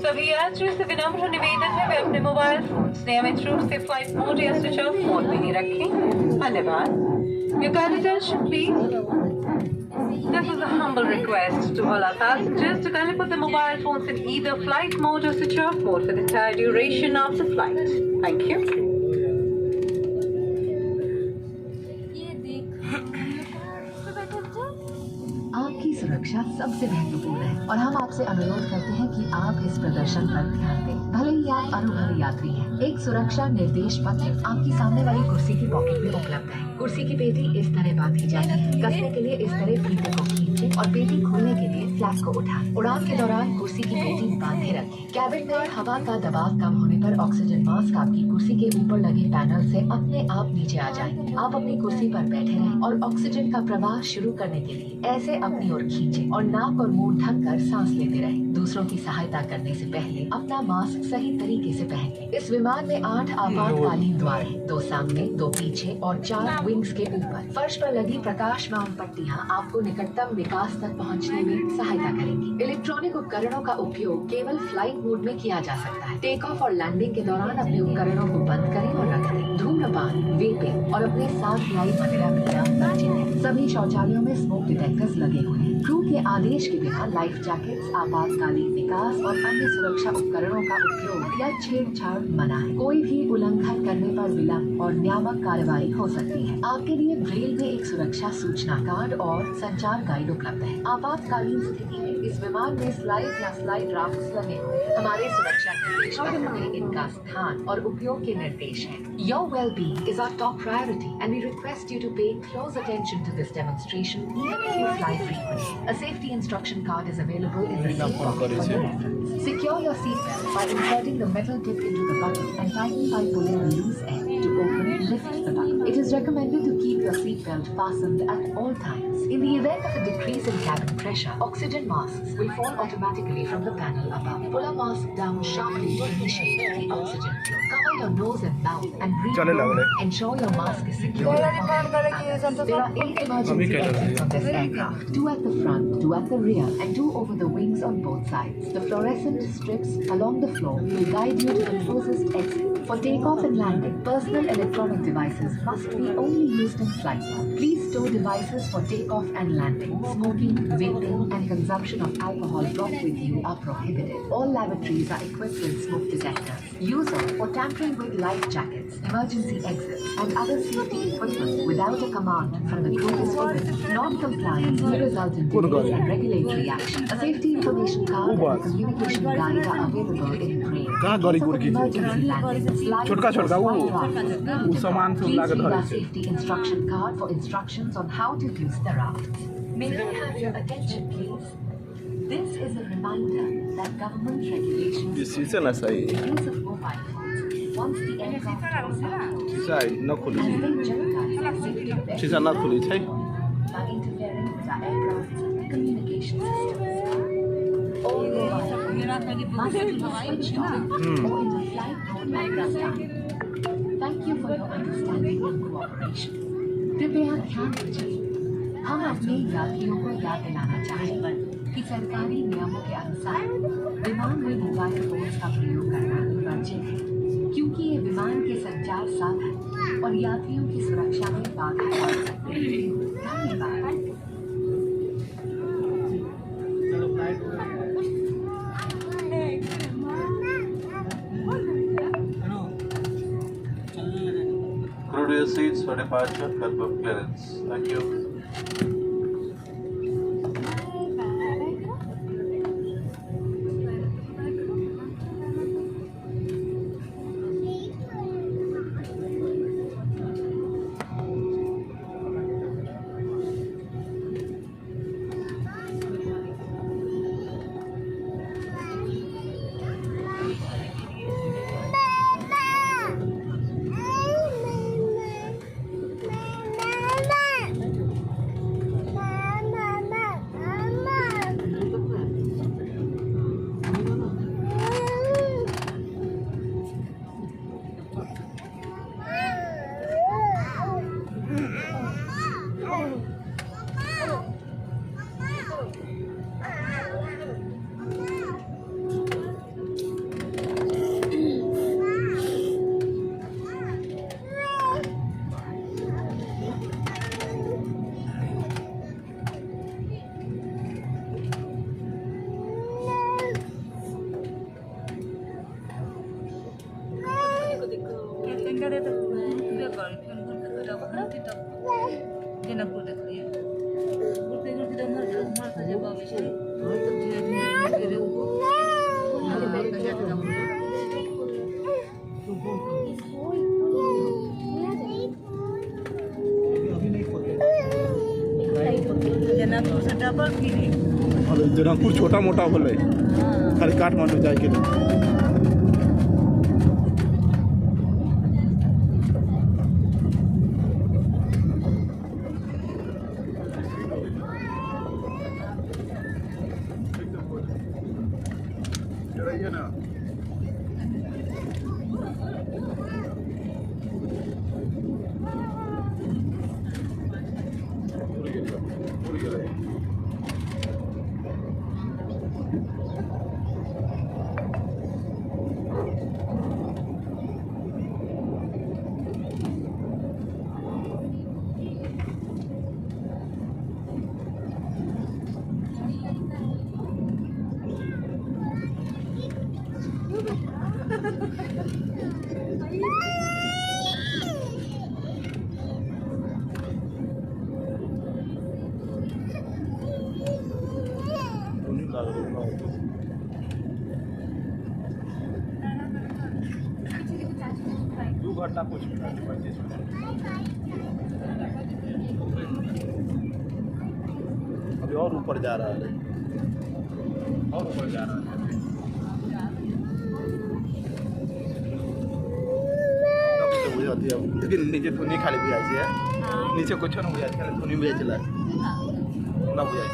सभी यात्रियों से विनम्र निवेदन है वे अपने मोबाइल फोन नियमित रूप से फ्लाइट मोड या स्विच ऑफ मोड में ही रखें। धन्यवाद। Your kind attention, please. This is a humble request to all our passengers to kindly put the mobile phones in either flight mode or switch off mode for the entire duration of the flight. Thank you. आपकी सुरक्षा सबसे महत्वपूर्ण है और हम आपसे अनुरोध करते हैं कि आप इस प्रदर्शन पर ध्यान दें। भले ही आप अनुभवी यात्री हैं, एक सुरक्षा निर्देश पत्र आपकी सामने वाली कुर्सी की पॉकेट में उपलब्ध है। कुर्सी की पेटी इस तरह बांधी जाती है। कसने के लिए इस तरह फीते को खींचें और पेटी खोलने के लिए फ्लैप को उठाएं। उड़ान के दौरान कुर्सी की पेटी बांधे रखें। कैबिन में हवा का दबाव कम होने पर ऑक्सीजन मास्क आपकी कुर्सी के ऊपर लगे पैनल से अपने आप नीचे आ जाएंगे। आप अपनी कुर्सी पर बैठे रहें और ऑक्सीजन का प्रवाह शुरू करने के लिए ऐसे अपनी ओर खींचें और नाक और मुंह ढक कर सांस लेते रहें। दूसरों की सहायता करने से पहले अपना मास्क सही तरीके से पहनें। इस विमान में 8 आपातकालीन द्वार हैं, 2 सामने, 2 पीछे और 4 विंग्स के ऊपर। फर्श पर लगी प्रकाशमान पट्टियां आपको निकटतम विकास तक पहुंचने में सहायता करेंगी। इलेक्ट्रॉनिक उपकरणों का उपयोग केवल फ्लाइट मोड में किया जा सकता है। टेक ऑफ और लैंडिंग के दौरान अपने उपकरणों को बंद करें और रख दें। धूम्रपान, वेपिंग और अपने साथ लाई मदिरा पीना वर्जित है। सभी शौचालयों में स्मोक डिटेक्टर्स लगे हुए हैं। क्रू के आदेश के बिना लाइफ जैकेट्स, आपातकालीन निकास और अन्य सुरक्षा उपकरणों का उपयोग या छेड़छाड़ मना है। कोई भी उल्लंघन करने पर विलंब और नियामक कार्रवाई हो सकती है। आपके लिए ब्रेल में एक सुरक्षा सूचना कार्ड और संचार गाइड उपलब्ध है। आपातकालीन स्थिति में इस विमान में स्लाइड या स्लाइड राफ्ट्स लगे हुए हैं। हमारे सुरक्षा निर्देश पत्र में इनका स्थान और उपयोग के निर्देश हैं। Your well-being is our top priority, and we request you to pay close attention to this demonstration, even if you fly frequently. A safety instruction card is available in the seat pocket for your reference. Secure your seatbelt by inserting the metal tip into the buckle and tighten by pulling the loose end. To open, lift the buckle. It is recommended to keep your seatbelt fastened at all times. In the event of a decrease in cabin pressure, oxygen masks will fall automatically from the panel above. Pull a mask down sharply to initiate the oxygen flow. Cover your nose and mouth and breathe. Ensure your mask is secure. There are 8 emergency exits on this aircraft. 2 at the front, 2 at the rear, and 2 over the wings on both sides. The fluorescent strips along the floor will guide you to the closest exit. For takeoff and landing, personal electronic devices must be only used in flight mode. Please store devices for takeoff and landing. Smoking, vaping, and consumption of alcohol brought with you are prohibited. All lavatories are equipped with smoke detectors. Use of or tampering with life jackets, emergency exits, and other safety equipment without a command from the crew is forbidden. Non-compliance may result in delays and regulatory action. A safety information card and a communication guide are available in braille. Emergency landing. छोटका छोटका वो सामान सब Please लागत read है our safety instruction card for instructions on how to use the rafts. May I have your attention, please? This is a reminder that government regulations ये शीशे ना सही use of mobile phones once the aircraft goes out Sai न खुली has been jeopardizing safety of शीशा ना खुली छै by interfering with our aircraft's communication systems. All mobile phones must be switched off or into flight mode at this time. Thank you for your understanding and cooperation. कृपया ध्यान दीजिए, हम अपने यात्रियों को याद दिलाना चाहेंगे कि सरकारी नियमों के अनुसार विमान में मोबाइल फोन्स का प्रयोग करना वर्जित है, क्योंकि ये विमान के संचार साधन और यात्रियों की सुरक्षा में बाधा डाल सकते हैं। धन्यवाद। Crew to your seats for departure, confirm clearance. Thank you. चढ़े तो घूरते गाड़ी फिर घूरते तो डबल नहीं तब जेना घूरते लिए घूरते घूरते तो मर से जब आवे छे तो धीरे धीरे वो जनकपुर से डबल फिरी और जनकपुर छोटा मोटा होले खाली काठमांडू जाए के लिए दो घंटा कुछ मिनट 25 मिनट अभी और ऊपर जा रहा है और ऊपर जा रहा है लेकिन नीचे धुनी खाली बुझाई है नीचे कुछ ना बुझाई खाली धुनी बुझाई चला ना बुझाई